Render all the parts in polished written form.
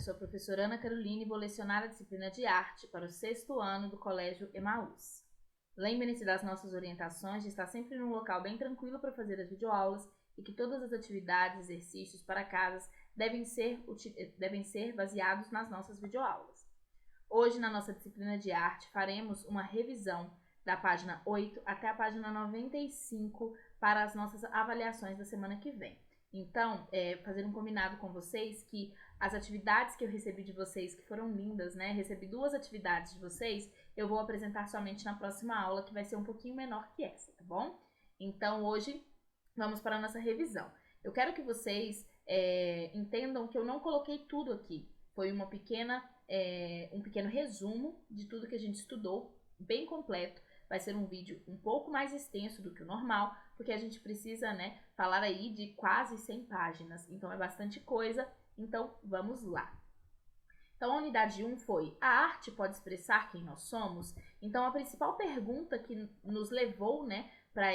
sou a professora Ana Caroline e vou lecionar a disciplina de arte para o 6º ano do Colégio Emaús. Lembrem-se das nossas orientações de estar sempre num local bem tranquilo para fazer as videoaulas e que todas as atividades e exercícios para casas devem ser baseados nas nossas videoaulas. Hoje, na nossa disciplina de arte, faremos uma revisão da página 8 até a página 95 para as nossas avaliações da semana que vem. Então, fazer um combinado com vocês que as atividades que eu recebi de vocês, que foram lindas, né? Recebi 2 atividades de vocês, eu vou apresentar somente na próxima aula, que vai ser um pouquinho menor que essa, tá bom? Então, hoje, vamos para a nossa revisão. Eu quero que vocês entendam que eu não coloquei tudo aqui. Foi um pequeno resumo de tudo que a gente estudou, bem completo. Vai ser um vídeo um pouco mais extenso do que o normal, porque a gente precisa, né, falar aí de quase 100 páginas. Então, é bastante coisa. Então, vamos lá. Então, a unidade 1 foi: a arte pode expressar quem nós somos? Então, a principal pergunta que nos levou, né, para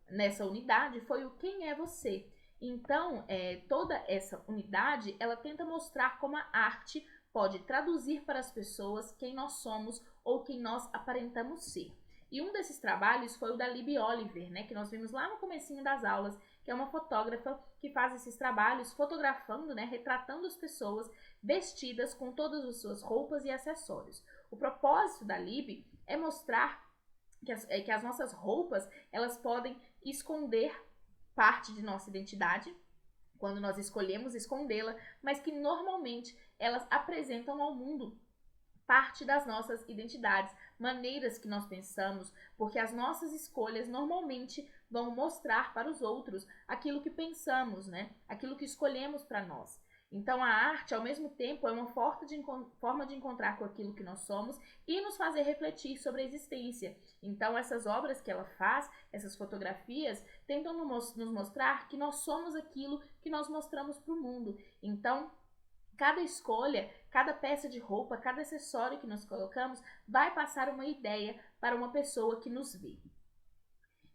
nessa unidade foi o quem é você? Então, toda essa unidade, ela tenta mostrar como a arte pode traduzir para as pessoas quem nós somos ou quem nós aparentamos ser. E um desses trabalhos foi o da Libby Oliver, né, que nós vimos lá no comecinho das aulas, que é uma fotógrafa que faz esses trabalhos fotografando, né, retratando as pessoas vestidas com todas as suas roupas e acessórios. O propósito da Libby é mostrar que as nossas roupas, elas podem esconder parte de nossa identidade, quando nós escolhemos escondê-la, mas que normalmente elas apresentam ao mundo parte das nossas identidades, maneiras que nós pensamos, porque as nossas escolhas normalmente vão mostrar para os outros aquilo que pensamos, né? Aquilo que escolhemos para nós. Então, a arte, ao mesmo tempo, é uma forma de encontrar com aquilo que nós somos e nos fazer refletir sobre a existência. Então, essas obras que ela faz, essas fotografias, tentam nos mostrar que nós somos aquilo que nós mostramos para o mundo. Então, cada escolha, cada peça de roupa, cada acessório que nós colocamos vai passar uma ideia para uma pessoa que nos vê.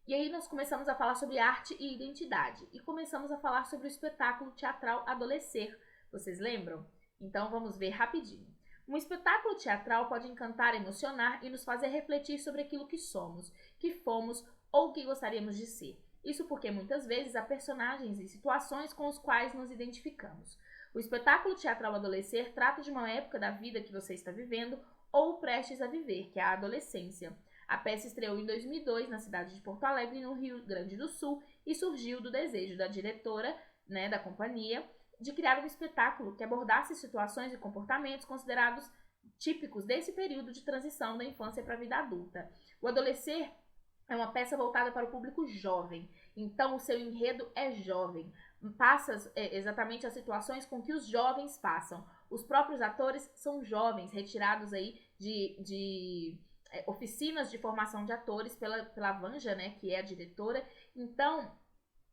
E aí nós começamos a falar sobre arte e identidade. E começamos a falar sobre o espetáculo teatral Adolescer. Vocês lembram? Então vamos ver rapidinho. Um espetáculo teatral pode encantar, emocionar e nos fazer refletir sobre aquilo que somos, que fomos ou que gostaríamos de ser. Isso porque muitas vezes há personagens e situações com os quais nos identificamos. O espetáculo teatral Adolescer trata de uma época da vida que você está vivendo ou prestes a viver, que é a adolescência. A peça estreou em 2002 na cidade de Porto Alegre, no Rio Grande do Sul, e surgiu do desejo da diretora, né, da companhia, de criar um espetáculo que abordasse situações e comportamentos considerados típicos desse período de transição da infância para a vida adulta. O Adolescer é uma peça voltada para o público jovem, então o seu enredo é jovem. Passa exatamente as situações com que os jovens passam. Os próprios atores são jovens, retirados aí de oficinas de formação de atores pela Vanja, né, que é a diretora. Então,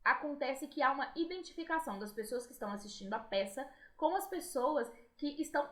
acontece que há uma identificação das pessoas que estão assistindo a peça com as pessoas que estão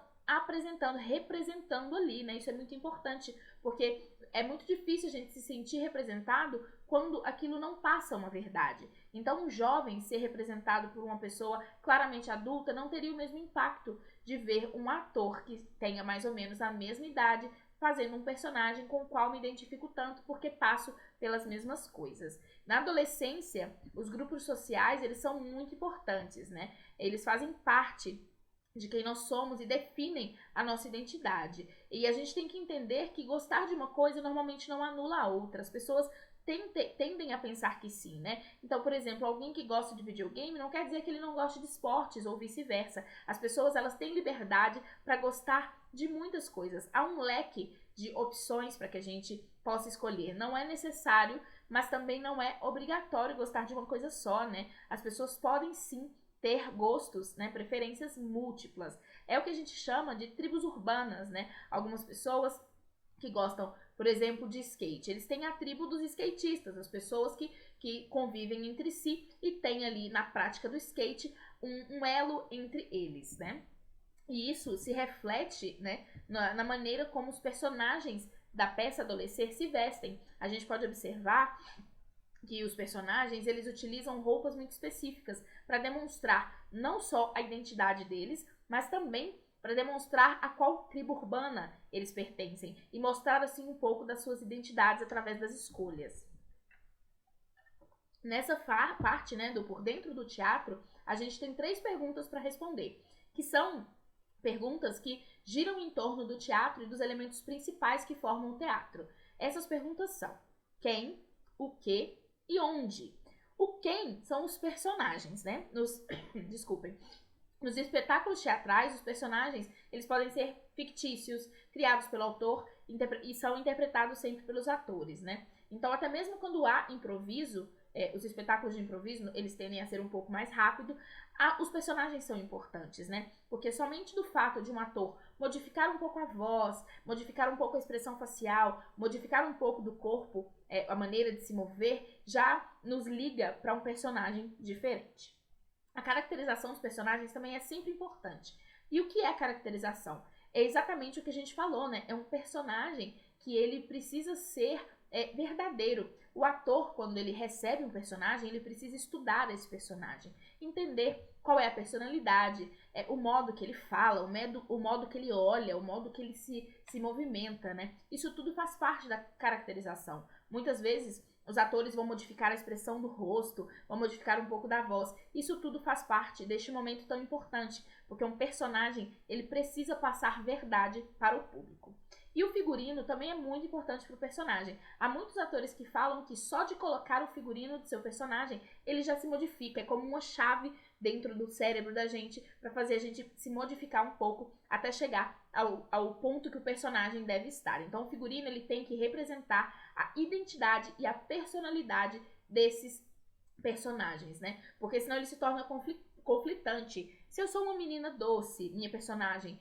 representando ali, né? Isso é muito importante, porque é muito difícil a gente se sentir representado quando aquilo não passa uma verdade. Então, um jovem ser representado por uma pessoa claramente adulta não teria o mesmo impacto de ver um ator que tenha mais ou menos a mesma idade fazendo um personagem com o qual me identifico tanto porque passo pelas mesmas coisas. Na adolescência, os grupos sociais, eles são muito importantes, né? Eles fazem parte de quem nós somos e definem a nossa identidade. E a gente tem que entender que gostar de uma coisa normalmente não anula a outra. As pessoas tendem a pensar que sim, né? Então, por exemplo, alguém que gosta de videogame não quer dizer que ele não goste de esportes ou vice-versa. As pessoas, elas têm liberdade para gostar de muitas coisas. Há um leque de opções para que a gente possa escolher. Não é necessário, mas também não é obrigatório gostar de uma coisa só, né? As pessoas podem sim ter gostos, né, preferências múltiplas. É o que a gente chama de tribos urbanas, né? Algumas pessoas que gostam, por exemplo, de skate. Eles têm a tribo dos skatistas, as pessoas que convivem entre si e têm ali na prática do skate um elo entre eles, né? E isso se reflete, né, na maneira como os personagens da peça Adolescer se vestem. A gente pode observar que os personagens, eles utilizam roupas muito específicas para demonstrar não só a identidade deles, mas também para demonstrar a qual tribo urbana eles pertencem e mostrar assim um pouco das suas identidades através das escolhas. Nessa parte, né, do por dentro do teatro, a gente tem 3 perguntas para responder, que são perguntas que giram em torno do teatro e dos elementos principais que formam o teatro. Essas perguntas são: quem, o que e onde. O quem são os personagens, né? Desculpem. Nos espetáculos teatrais, os personagens eles podem ser fictícios, criados pelo autor e são interpretados sempre pelos atores, né? Então, até mesmo quando há improviso, os espetáculos de improviso, eles tendem a ser um pouco mais rápido, os personagens são importantes, né? Porque somente do fato de um ator modificar um pouco a voz, modificar um pouco a expressão facial, modificar um pouco do corpo, a maneira de se mover, já nos liga para um personagem diferente. A caracterização dos personagens também é sempre importante. E o que é a caracterização? É exatamente o que a gente falou, né? É um personagem que ele precisa ser verdadeiro. O ator, quando ele recebe um personagem, ele precisa estudar esse personagem, entender qual é a personalidade, o modo que ele fala, o modo que ele olha, o modo que ele se movimenta, né? Isso tudo faz parte da caracterização. Muitas vezes os atores vão modificar a expressão do rosto, vão modificar um pouco da voz. Isso tudo faz parte deste momento tão importante, porque um personagem ele precisa passar verdade para o público. E o figurino também é muito importante para o personagem. Há muitos atores que falam que só de colocar o figurino do seu personagem, ele já se modifica. É como uma chave dentro do cérebro da gente para fazer a gente se modificar um pouco até chegar ao ponto que o personagem deve estar. Então o figurino ele tem que representar a identidade e a personalidade desses personagens, né? Porque senão ele se torna conflitante. Se eu sou uma menina doce, minha personagem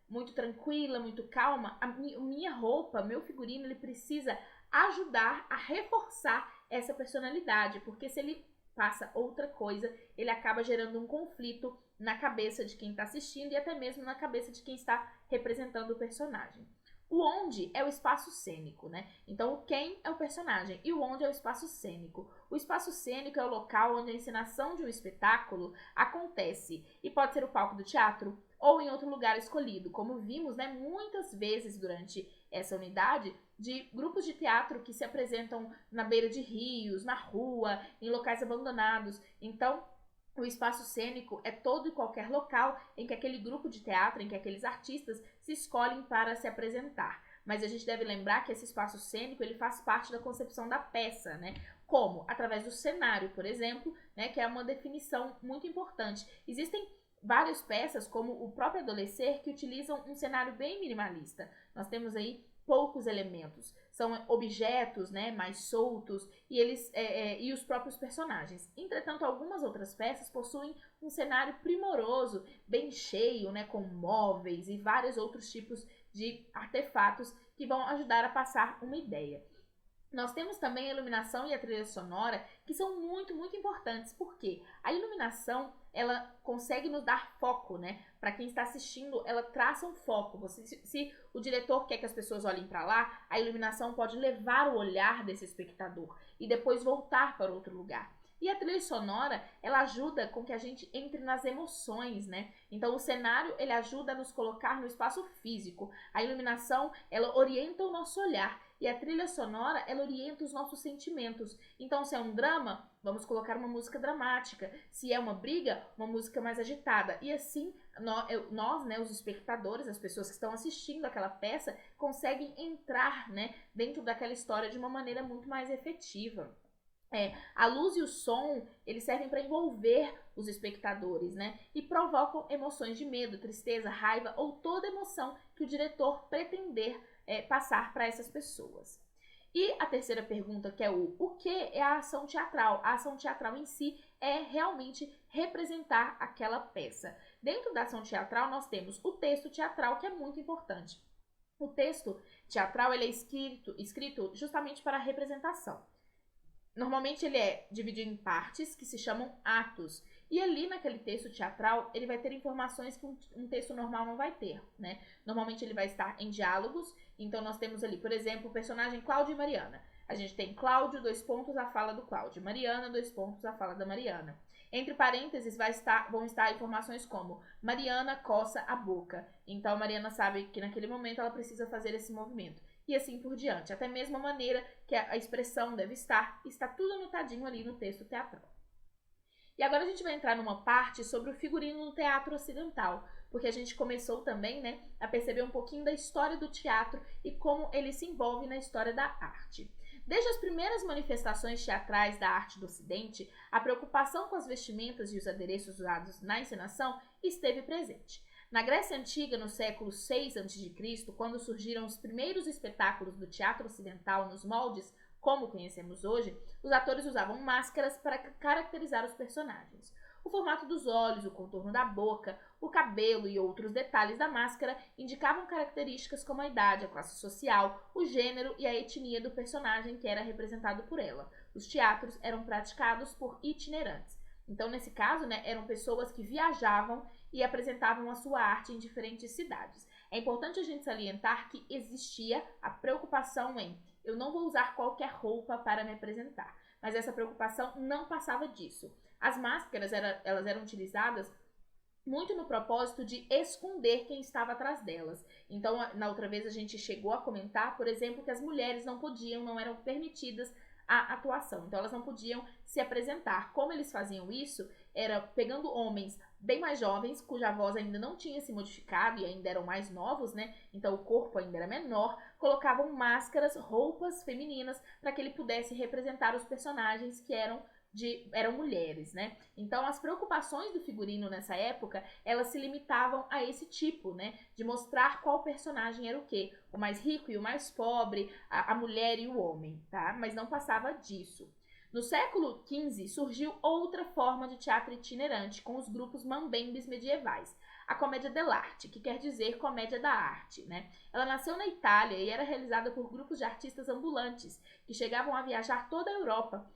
muito tranquila, muito calma, a minha roupa, meu figurino, ele precisa ajudar a reforçar essa personalidade, porque se ele passa outra coisa, ele acaba gerando um conflito na cabeça de quem está assistindo e até mesmo na cabeça de quem está representando o personagem. O onde é o espaço cênico, né? Então, o quem é o personagem e o onde é o espaço cênico. O espaço cênico é o local onde a encenação de um espetáculo acontece e pode ser o palco do teatro ou em outro lugar escolhido, como vimos, né, muitas vezes durante essa unidade, de grupos de teatro que se apresentam na beira de rios, na rua, em locais abandonados. Então, o espaço cênico é todo e qualquer local em que aquele grupo de teatro, em que aqueles artistas se escolhem para se apresentar. Mas a gente deve lembrar que esse espaço cênico ele faz parte da concepção da peça, né? Como? Através do cenário, por exemplo, né, que é uma definição muito importante. Existem várias peças, como o próprio Adolescer, que utilizam um cenário bem minimalista. Nós temos aí poucos elementos, são objetos, né, mais soltos e e os próprios personagens. Entretanto, algumas outras peças possuem um cenário primoroso, bem cheio, né, com móveis e vários outros tipos de artefatos que vão ajudar a passar uma ideia. Nós temos também a iluminação e a trilha sonora, que são muito, muito importantes, porque a iluminação, ela consegue nos dar foco, né? Para quem está assistindo, ela traça um foco. Se o diretor quer que as pessoas olhem para lá, a iluminação pode levar o olhar desse espectador e depois voltar para outro lugar. E a trilha sonora, ela ajuda com que a gente entre nas emoções, né? Então, o cenário, ele ajuda a nos colocar no espaço físico. A iluminação, ela orienta o nosso olhar. E a trilha sonora, ela orienta os nossos sentimentos. Então, se é um drama, vamos colocar uma música dramática. Se é uma briga, uma música mais agitada. E assim, nós, né, os espectadores, as pessoas que estão assistindo aquela peça, conseguem entrar, né, dentro daquela história de uma maneira muito mais efetiva. A luz e o som, eles servem para envolver os espectadores, né? E provocam emoções de medo, tristeza, raiva ou toda emoção que o diretor pretender passar para essas pessoas. E a terceira pergunta, que é o que é a ação teatral? A ação teatral em si é realmente representar aquela peça. Dentro da ação teatral, nós temos o texto teatral, que é muito importante. O texto teatral ele é escrito justamente para a representação. Normalmente ele é dividido em partes que se chamam atos. E ali naquele texto teatral, ele vai ter informações que um texto normal não vai ter, né? Normalmente ele vai estar em diálogos. Então nós temos ali, por exemplo, o personagem Cláudio e Mariana. A gente tem Cláudio, 2 pontos, a fala do Cláudio. Mariana, 2 pontos, a fala da Mariana. Entre parênteses vão estar informações como Mariana coça a boca. Então, Mariana sabe que naquele momento ela precisa fazer esse movimento. E assim por diante. Até mesmo a maneira que a expressão deve estar, está tudo anotadinho ali no texto teatral. E agora a gente vai entrar numa parte sobre o figurino no teatro ocidental, porque a gente começou também, né, a perceber um pouquinho da história do teatro e como ele se envolve na história da arte. Desde as primeiras manifestações teatrais da arte do Ocidente, a preocupação com as vestimentas e os adereços usados na encenação esteve presente. Na Grécia Antiga, no século 6 a.C., quando surgiram os primeiros espetáculos do teatro ocidental nos moldes como conhecemos hoje, os atores usavam máscaras para caracterizar os personagens. O formato dos olhos, o contorno da boca, o cabelo e outros detalhes da máscara indicavam características como a idade, a classe social, o gênero e a etnia do personagem que era representado por ela. Os teatros eram praticados por itinerantes. Então, nesse caso, né, eram pessoas que viajavam e apresentavam a sua arte em diferentes cidades. É importante a gente salientar que existia a preocupação em eu não vou usar qualquer roupa para me apresentar, mas essa preocupação não passava disso. As máscaras elas eram utilizadas muito no propósito de esconder quem estava atrás delas. Então, na outra vez a gente chegou a comentar, por exemplo, que as mulheres não eram permitidas a atuação. Então, elas não podiam se apresentar. Como eles faziam isso? Era pegando homens bem mais jovens, cuja voz ainda não tinha se modificado e ainda eram mais novos, né? Então, o corpo ainda era menor. Colocavam máscaras, roupas femininas, para que ele pudesse representar os personagens que eram mulheres, né? Então, as preocupações do figurino nessa época, elas se limitavam a esse tipo, né? De mostrar qual personagem era o quê? O mais rico e o mais pobre, a mulher e o homem, tá? Mas não passava disso. No século XV, surgiu outra forma de teatro itinerante, com os grupos mambembes medievais. A comédia dell'arte, que quer dizer comédia da arte, né? Ela nasceu na Itália e era realizada por grupos de artistas ambulantes, que chegavam a viajar toda a Europa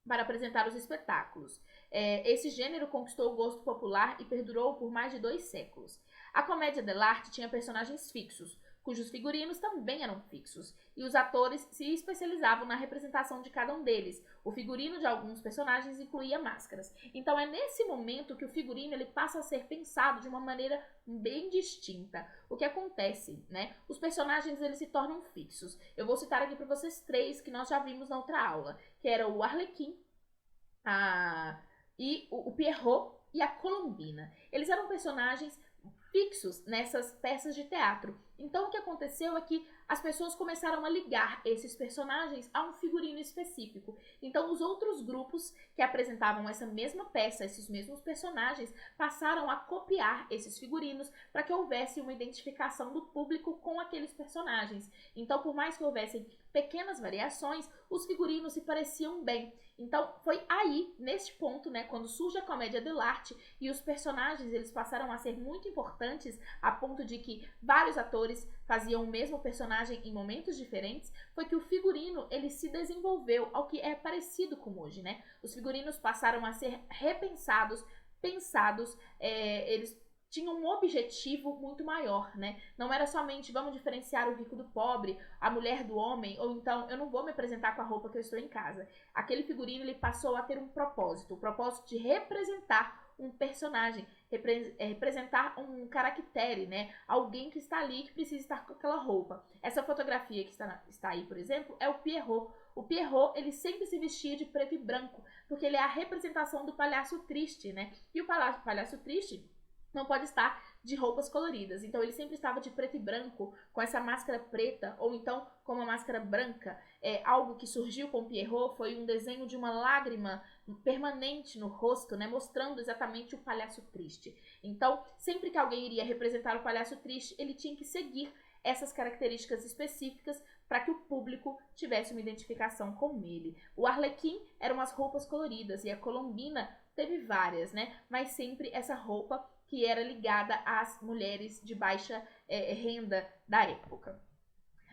para apresentar os espetáculos. Esse gênero conquistou o gosto popular e perdurou por mais de 2 séculos. A comédia dell'arte tinha personagens fixos, cujos figurinos também eram fixos, e os atores se especializavam na representação de cada um deles. O figurino de alguns personagens incluía máscaras. Então é nesse momento que o figurino ele passa a ser pensado de uma maneira bem distinta. O que acontece, né? Os personagens eles se tornam fixos. Eu vou citar aqui para vocês 3 que nós já vimos na outra aula, que era o Arlequim, o Pierrot e a Colombina. Eles eram personagens fixos nessas peças de teatro. Então, o que aconteceu é que as pessoas começaram a ligar esses personagens a um figurino específico. Então, os outros grupos que apresentavam essa mesma peça, esses mesmos personagens, passaram a copiar esses figurinos para que houvesse uma identificação do público com aqueles personagens. Então, por mais que houvessem pequenas variações, os figurinos se pareciam bem. Então, foi aí, neste ponto, né, quando surge a comédia dell'arte e os personagens eles passaram a ser muito importantes a ponto de que vários atores faziam o mesmo personagem em momentos diferentes, foi que o figurino ele se desenvolveu ao que é parecido com hoje, né? Os figurinos passaram a ser repensados, pensados, eles tinham um objetivo muito maior, né? Não era somente vamos diferenciar o rico do pobre, a mulher do homem, ou então eu não vou me apresentar com a roupa que eu estou em casa. Aquele figurino ele passou a ter um propósito, o propósito de representar um personagem, representar um caractere, né? Alguém que está ali, que precisa estar com aquela roupa. Essa fotografia que está aí, por exemplo, é o Pierrot. O Pierrot, ele sempre se vestia de preto e branco, porque ele é a representação do palhaço triste, né? E o palhaço triste não pode estar de roupas coloridas. Então, ele sempre estava de preto e branco, com essa máscara preta, ou então com uma máscara branca. Algo que surgiu com Pierrot foi um desenho de uma lágrima permanente no rosto, né, mostrando exatamente o palhaço triste. Então, sempre que alguém iria representar o palhaço triste, ele tinha que seguir essas características específicas para que o público tivesse uma identificação com ele. O Arlequim eram as roupas coloridas e a Colombina teve várias, né? Mas sempre essa roupa que era ligada às mulheres de baixa renda da época.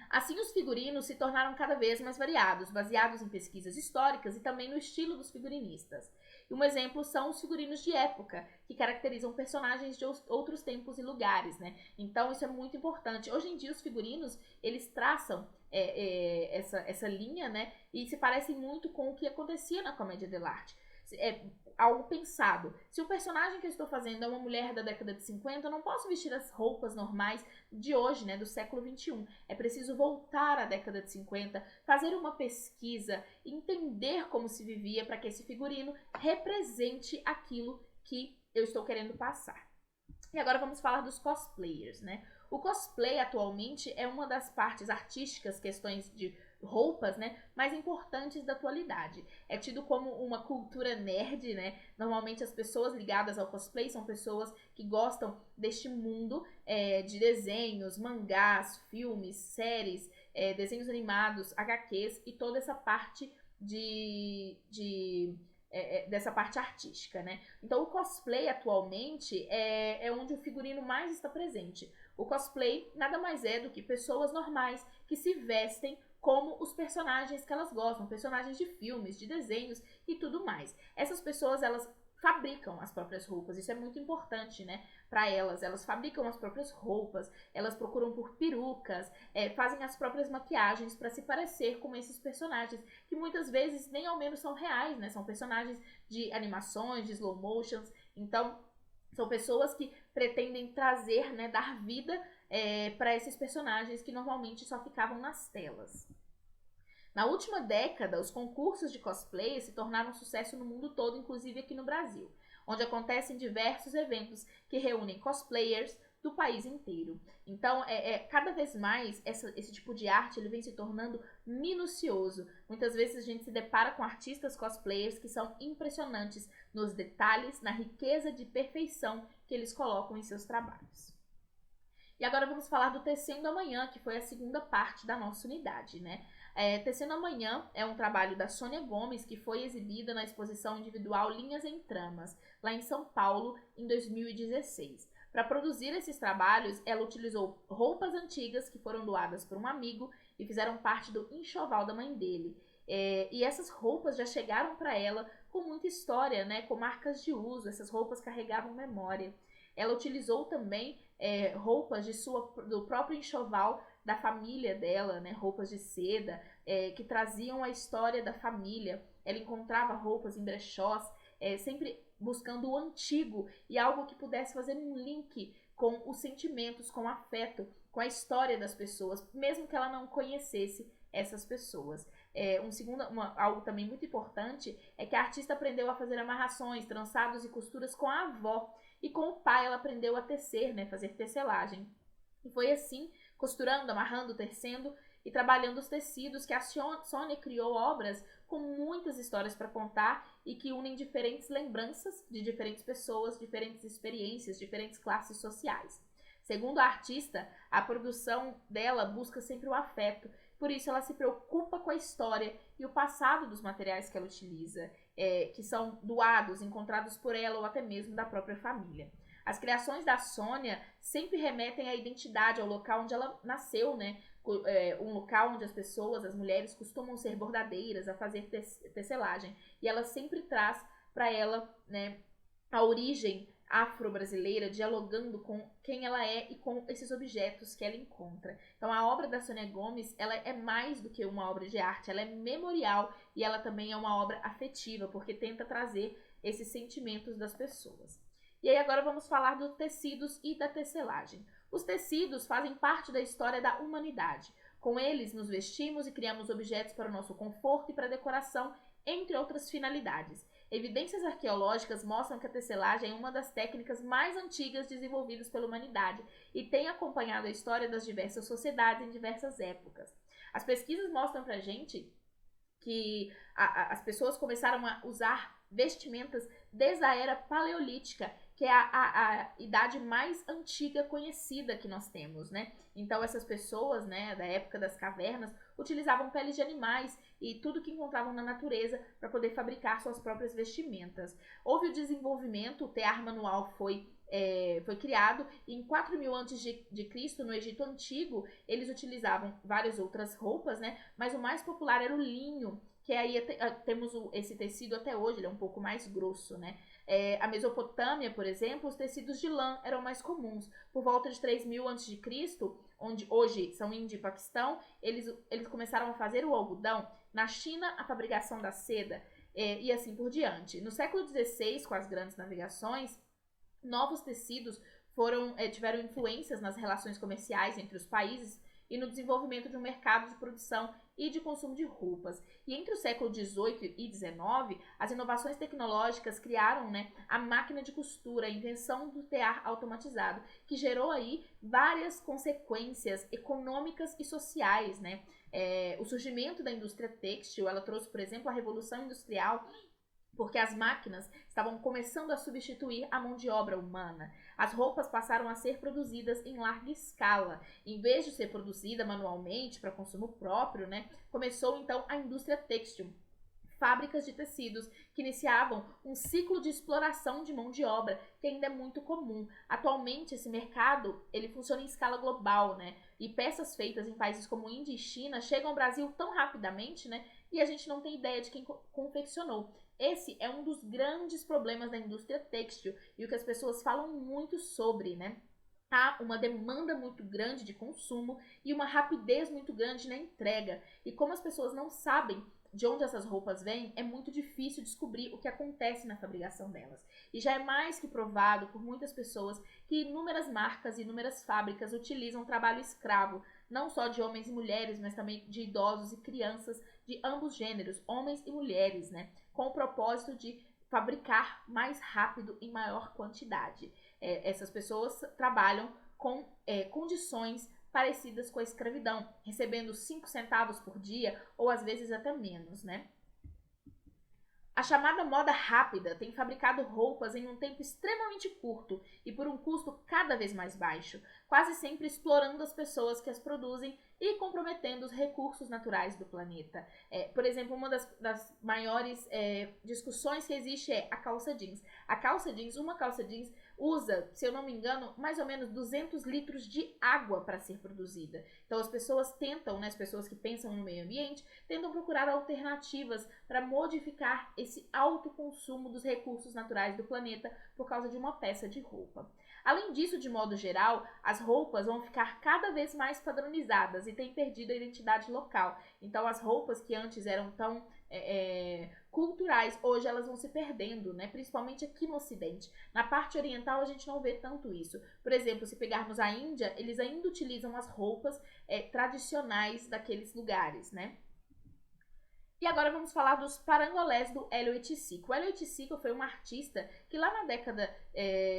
Assim, os figurinos se tornaram cada vez mais variados, baseados em pesquisas históricas e também no estilo dos figurinistas. E um exemplo são os figurinos de época, que caracterizam personagens de outros tempos e lugares, né? Então, isso é muito importante. Hoje em dia, os figurinos, eles traçam essa linha, né? E se parecem muito com o que acontecia na comédia dell'arte. algo pensado. Se o personagem que eu estou fazendo é uma mulher da década de 50, eu não posso vestir as roupas normais de hoje, né, do século 21. É preciso voltar à década de 50, fazer uma pesquisa, entender como se vivia para que esse figurino represente aquilo que eu estou querendo passar. E agora vamos falar dos cosplayers, né? O cosplay atualmente é uma das partes artísticas, questões de roupas, né, mais importantes da atualidade. É tido como uma cultura nerd, né? Normalmente as pessoas ligadas ao cosplay são pessoas que gostam deste mundo de desenhos, mangás, filmes, séries, desenhos animados, HQs e toda essa parte dessa parte artística, né? Então o cosplay atualmente é onde o figurino mais está presente. O cosplay nada mais é do que pessoas normais que se vestem como os personagens que elas gostam, personagens de filmes, de desenhos e tudo mais. Essas pessoas, elas fabricam as próprias roupas, isso é muito importante, né, para elas. Elas fabricam as próprias roupas, elas procuram por perucas, fazem as próprias maquiagens para se parecer com esses personagens, que muitas vezes nem ao menos são reais, né, são personagens de animações, de slow motions. Então são pessoas que pretendem trazer, né, dar vida para esses personagens que normalmente só ficavam nas telas. Na última década, os concursos de cosplay se tornaram um sucesso no mundo todo, inclusive aqui no Brasil, onde acontecem diversos eventos que reúnem cosplayers do país inteiro. Então, cada vez mais esse tipo de arte ele vem se tornando minucioso. Muitas vezes a gente se depara com artistas cosplayers que são impressionantes nos detalhes, na riqueza de perfeição que eles colocam em seus trabalhos. E agora vamos falar do Tecendo Amanhã, que foi a segunda parte da nossa unidade, né? Tecendo Amanhã é um trabalho da Sônia Gomes, que foi exibida na exposição individual Linhas em Tramas, lá em São Paulo, em 2016. Para produzir esses trabalhos, ela utilizou roupas antigas que foram doadas por um amigo e fizeram parte do enxoval da mãe dele. E essas roupas já chegaram para ela com muita história, né? Com marcas de uso, essas roupas carregavam memória. Ela utilizou também roupas do próprio enxoval da família dela, né? Roupas de seda que traziam a história da família. Ela encontrava roupas em brechós, sempre buscando o antigo e algo que pudesse fazer um link com os sentimentos, com o afeto, com a história das pessoas, mesmo que ela não conhecesse essas pessoas. Algo também muito importante é que a artista aprendeu a fazer amarrações, trançados e costuras com a avó. E com o pai ela aprendeu a tecer, né, fazer tecelagem. E foi assim, costurando, amarrando, tecendo e trabalhando os tecidos, que a Sônia criou obras com muitas histórias para contar e que unem diferentes lembranças de diferentes pessoas, diferentes experiências, diferentes classes sociais. Segundo a artista, a produção dela busca sempre o afeto, por isso ela se preocupa com a história e o passado dos materiais que ela utiliza, que são doados, encontrados por ela ou até mesmo da própria família. As criações da Sônia sempre remetem à identidade, ao local onde ela nasceu, né? Um local onde as pessoas, as mulheres, costumam ser bordadeiras, a fazer tecelagem. E ela sempre traz para ela, né, a origem afro-brasileira, dialogando com quem ela é e com esses objetos que ela encontra. Então a obra da Sônia Gomes, ela é mais do que uma obra de arte, ela é memorial e ela também é uma obra afetiva, porque tenta trazer esses sentimentos das pessoas. E aí agora vamos falar dos tecidos e da tecelagem. Os tecidos fazem parte da história da humanidade. Com eles nos vestimos e criamos objetos para o nosso conforto e para decoração, entre outras finalidades. Evidências arqueológicas mostram que a tecelagem é uma das técnicas mais antigas desenvolvidas pela humanidade e tem acompanhado a história das diversas sociedades em diversas épocas. As pesquisas mostram pra gente que as pessoas começaram a usar vestimentas desde a era paleolítica, que é a idade mais antiga conhecida que nós temos, né? Então essas pessoas, né, da época das cavernas, utilizavam peles de animais e tudo que encontravam na natureza para poder fabricar suas próprias vestimentas. Houve o desenvolvimento, o tear manual foi criado e em 4000 a.C., no Egito Antigo, eles utilizavam várias outras roupas, né? Mas o mais popular era o linho, que aí temos esse tecido até hoje, ele é um pouco mais grosso, né? A Mesopotâmia, por exemplo, os tecidos de lã eram mais comuns. Por volta de 3000 a.C., onde hoje são Índia e Paquistão, eles começaram a fazer o algodão. Na China, a fabricação da seda. e assim por diante. No século XVI, com as grandes navegações, novos tecidos tiveram influências nas relações comerciais entre os países e no desenvolvimento de um mercado de produção e de consumo de roupas. E entre o século XVIII e XIX, as inovações tecnológicas criaram, né, a máquina de costura, a invenção do tear automatizado, que gerou aí várias consequências econômicas e sociais, né? O surgimento da indústria têxtil, ela trouxe, por exemplo, a Revolução Industrial, porque as máquinas estavam começando a substituir a mão de obra humana. As roupas passaram a ser produzidas em larga escala. Em vez de ser produzida manualmente para consumo próprio, né, começou então a indústria têxtil. Fábricas de tecidos que iniciavam um ciclo de exploração de mão de obra que ainda é muito comum. Atualmente, esse mercado ele funciona em escala global, né? E peças feitas em países como Índia e China chegam ao Brasil tão rapidamente, né? E a gente não tem ideia de quem confeccionou. Esse é um dos grandes problemas da indústria têxtil e o que as pessoas falam muito sobre, né? Há uma demanda muito grande de consumo e uma rapidez muito grande na entrega. E como as pessoas não sabem de onde essas roupas vêm, é muito difícil descobrir o que acontece na fabricação delas. E já é mais que provado por muitas pessoas que inúmeras marcas e inúmeras fábricas utilizam trabalho escravo, não só de homens e mulheres, mas também de idosos e crianças de ambos gêneros, homens e mulheres, né? Com o propósito de fabricar mais rápido em maior quantidade. Essas pessoas trabalham com condições parecidas com a escravidão, recebendo 5 centavos por dia ou às vezes até menos, né? A chamada moda rápida tem fabricado roupas em um tempo extremamente curto e por um custo cada vez mais baixo, quase sempre explorando as pessoas que as produzem e comprometendo os recursos naturais do planeta. Por exemplo, uma das maiores discussões que existe é a calça jeans. Uma calça jeans usa, se eu não me engano, mais ou menos 200 litros de água para ser produzida. Então as pessoas tentam, né, as pessoas que pensam no meio ambiente, tentam procurar alternativas para modificar esse alto consumo dos recursos naturais do planeta por causa de uma peça de roupa. Além disso, de modo geral, as roupas vão ficar cada vez mais padronizadas e têm perdido a identidade local. Então as roupas que antes eram tão culturais, hoje elas vão se perdendo, né? Principalmente aqui no Ocidente. Na parte oriental a gente não vê tanto isso. Por exemplo, se pegarmos a Índia, eles ainda utilizam as roupas tradicionais daqueles lugares, né? E agora vamos falar dos parangolés do Hélio Oiticico. O Hélio Oiticico foi um artista que lá na década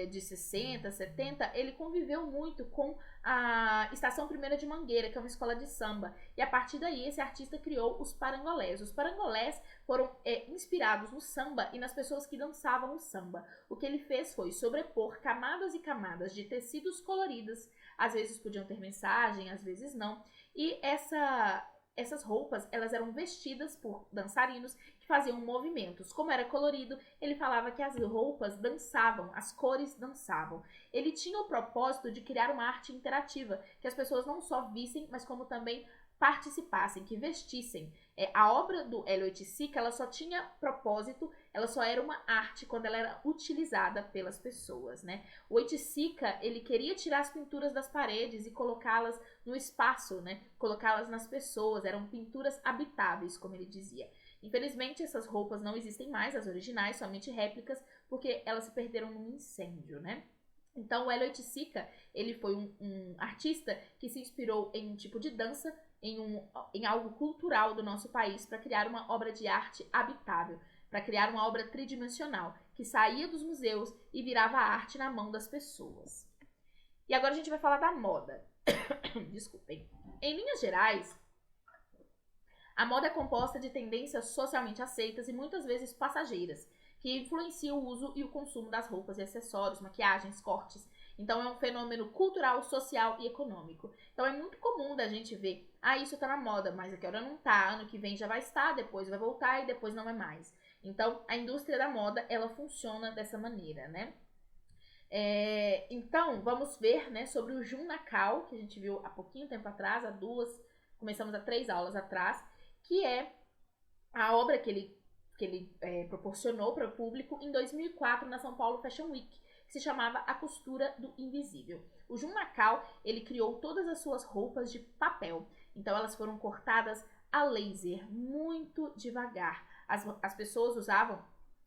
de 60, 70, ele conviveu muito com a Estação Primeira de Mangueira, que é uma escola de samba. E a partir daí esse artista criou os parangolés. Os parangolés foram inspirados no samba e nas pessoas que dançavam o samba. O que ele fez foi sobrepor camadas e camadas de tecidos coloridos. Às vezes podiam ter mensagem, às vezes não. E essas roupas, elas eram vestidas por dançarinos que faziam movimentos. Como era colorido, ele falava que as roupas dançavam, as cores dançavam. Ele tinha o propósito de criar uma arte interativa, que as pessoas não só vissem, mas como também participassem, que vestissem. A obra do Hélio Oiticica, ela só tinha propósito, ela só era uma arte quando ela era utilizada pelas pessoas, né? O Oiticica, ele queria tirar as pinturas das paredes e colocá-las no espaço, né? Colocá-las nas pessoas, eram pinturas habitáveis, como ele dizia. Infelizmente, essas roupas não existem mais, as originais, somente réplicas, porque elas se perderam num incêndio, né? Então, o Hélio Oiticica, ele foi um artista que se inspirou em um tipo de dança, em algo cultural do nosso país, para criar uma obra de arte habitável, para criar uma obra tridimensional, que saía dos museus e virava arte na mão das pessoas. E agora a gente vai falar da moda. Desculpem. Em linhas gerais, a moda é composta de tendências socialmente aceitas e muitas vezes passageiras, que influenciam o uso e o consumo das roupas e acessórios, maquiagens, cortes. Então é um fenômeno cultural, social e econômico. Então é muito comum da gente ver, isso tá na moda, mas agora não tá, ano que vem já vai estar, depois vai voltar e depois não é mais. Então a indústria da moda, ela funciona dessa maneira, né? Então vamos ver, né, sobre o Jun Nakao, que a gente viu há pouquinho tempo atrás, começamos há 3 aulas atrás, que é a obra que ele proporcionou para o público em 2004 na São Paulo Fashion Week, que se chamava A Costura do Invisível. O Jun Nakao, ele criou todas as suas roupas de papel, então elas foram cortadas a laser, muito devagar. As pessoas usavam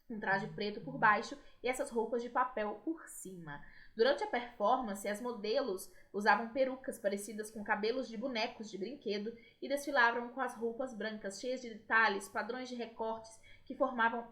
um traje preto por baixo e essas roupas de papel por cima. Durante a performance, as modelos usavam perucas parecidas com cabelos de bonecos de brinquedo e desfilavam com as roupas brancas, cheias de detalhes, padrões de recortes que formavam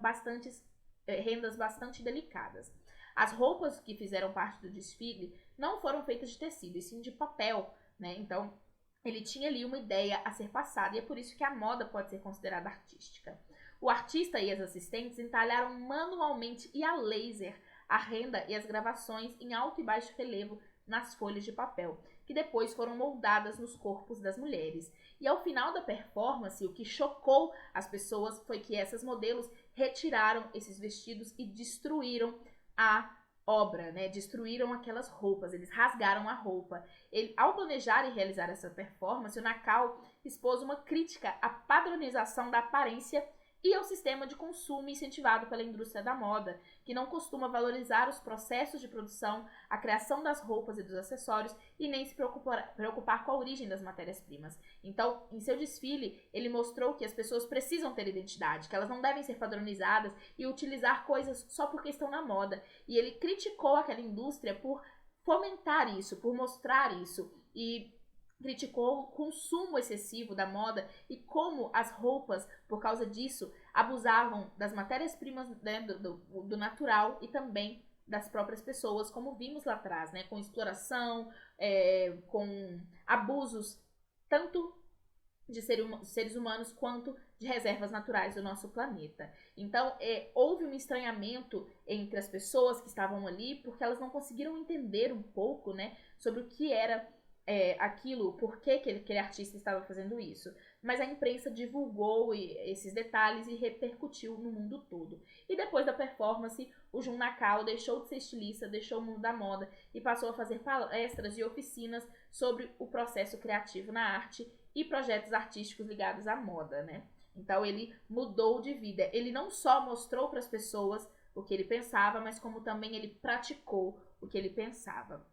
rendas bastante delicadas. As roupas que fizeram parte do desfile não foram feitas de tecido, e sim de papel, né? Então, ele tinha ali uma ideia a ser passada e é por isso que a moda pode ser considerada artística. O artista e as assistentes entalharam manualmente e a laser a renda e as gravações em alto e baixo relevo nas folhas de papel, que depois foram moldadas nos corpos das mulheres. E ao final da performance, o que chocou as pessoas foi que essas modelos retiraram esses vestidos e destruíram a obra, né? Destruíram aquelas roupas, eles rasgaram a roupa. Ao planejar e realizar essa performance, o Nakao expôs uma crítica à padronização da aparência e ao sistema de consumo incentivado pela indústria da moda, que não costuma valorizar os processos de produção, a criação das roupas e dos acessórios e nem se preocupar com a origem das matérias-primas. Então, em seu desfile, ele mostrou que as pessoas precisam ter identidade, que elas não devem ser padronizadas e utilizar coisas só porque estão na moda. E ele criticou aquela indústria por fomentar isso, por mostrar isso e criticou o consumo excessivo da moda e como as roupas, por causa disso, abusavam das matérias-primas, né, do natural e também das próprias pessoas, como vimos lá atrás, né, com exploração, com abusos tanto de seres humanos quanto de reservas naturais do nosso planeta. Então, houve um estranhamento entre as pessoas que estavam ali, porque elas não conseguiram entender um pouco, né, sobre o que era aquilo, por que aquele artista estava fazendo isso. Mas a imprensa divulgou esses detalhes e repercutiu no mundo todo. E depois da performance, o Jun Nakao deixou de ser estilista, deixou o mundo da moda e passou a fazer palestras e oficinas sobre o processo criativo na arte e projetos artísticos ligados à moda, né? Então ele mudou de vida. Ele não só mostrou para as pessoas o que ele pensava, mas como também ele praticou o que ele pensava.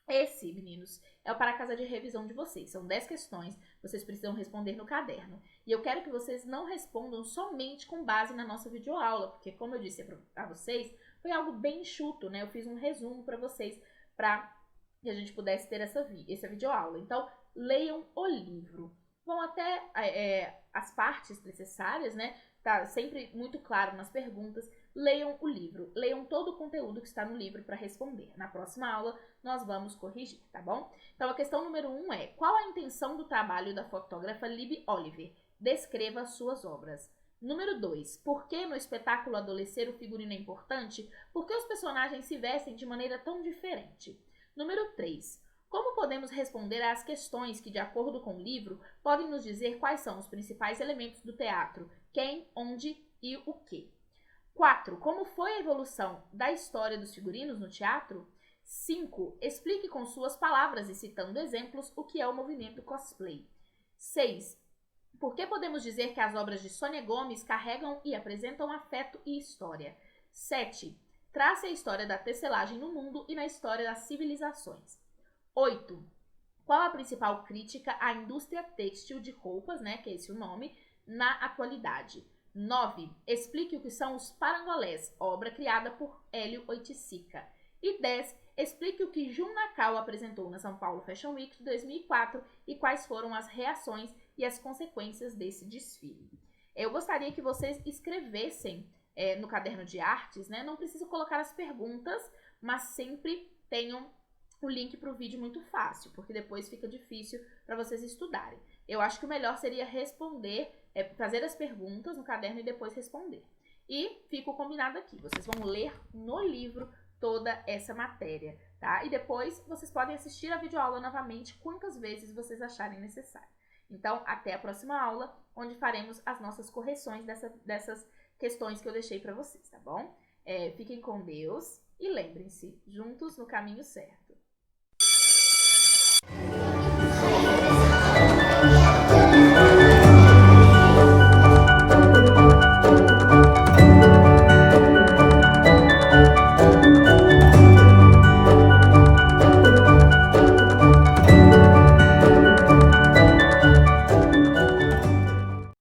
Esse, meninos, é o para casa de revisão de vocês. São 10 questões, vocês precisam responder no caderno. E eu quero que vocês não respondam somente com base na nossa videoaula, porque como eu disse para vocês, foi algo bem enxuto, né? Eu fiz um resumo para vocês, para que a gente pudesse ter essa videoaula. Então, leiam o livro. Vão até as partes necessárias, né? Tá sempre muito claro nas perguntas. Leiam o livro, leiam todo o conteúdo que está no livro para responder. Na próxima aula, nós vamos corrigir, tá bom? Então, a questão número 1 é: qual a intenção do trabalho da fotógrafa Libby Oliver? Descreva suas obras. Número 2, por que no espetáculo Adolescer o figurino é importante? Por que os personagens se vestem de maneira tão diferente? Número 3, como podemos responder às questões que, de acordo com o livro, podem nos dizer quais são os principais elementos do teatro? Quem, onde e o que? 4. Como foi a evolução da história dos figurinos no teatro? 5. Explique com suas palavras e citando exemplos o que é o movimento cosplay. 6. Por que podemos dizer que as obras de Sônia Gomes carregam e apresentam afeto e história? 7. Trace a história da tecelagem no mundo e na história das civilizações. 8. Qual a principal crítica à indústria têxtil de roupas, né, que é esse o nome, na atualidade? 9. Explique o que são os parangolés, obra criada por Hélio Oiticica. E 10. Explique o que Jun Nakao apresentou na São Paulo Fashion Week de 2004 e quais foram as reações e as consequências desse desfile. Eu gostaria que vocês escrevessem no caderno de artes, né? Não preciso colocar as perguntas, mas sempre tenham o link para o vídeo muito fácil, porque depois fica difícil para vocês estudarem. Eu acho que o melhor seria fazer as perguntas no caderno e depois responder. E fica o combinado aqui, vocês vão ler no livro toda essa matéria, tá? E depois vocês podem assistir a videoaula novamente quantas vezes vocês acharem necessário. Então, até a próxima aula, onde faremos as nossas correções dessas questões que eu deixei para vocês, tá bom? Fiquem com Deus e lembrem-se, juntos no caminho certo.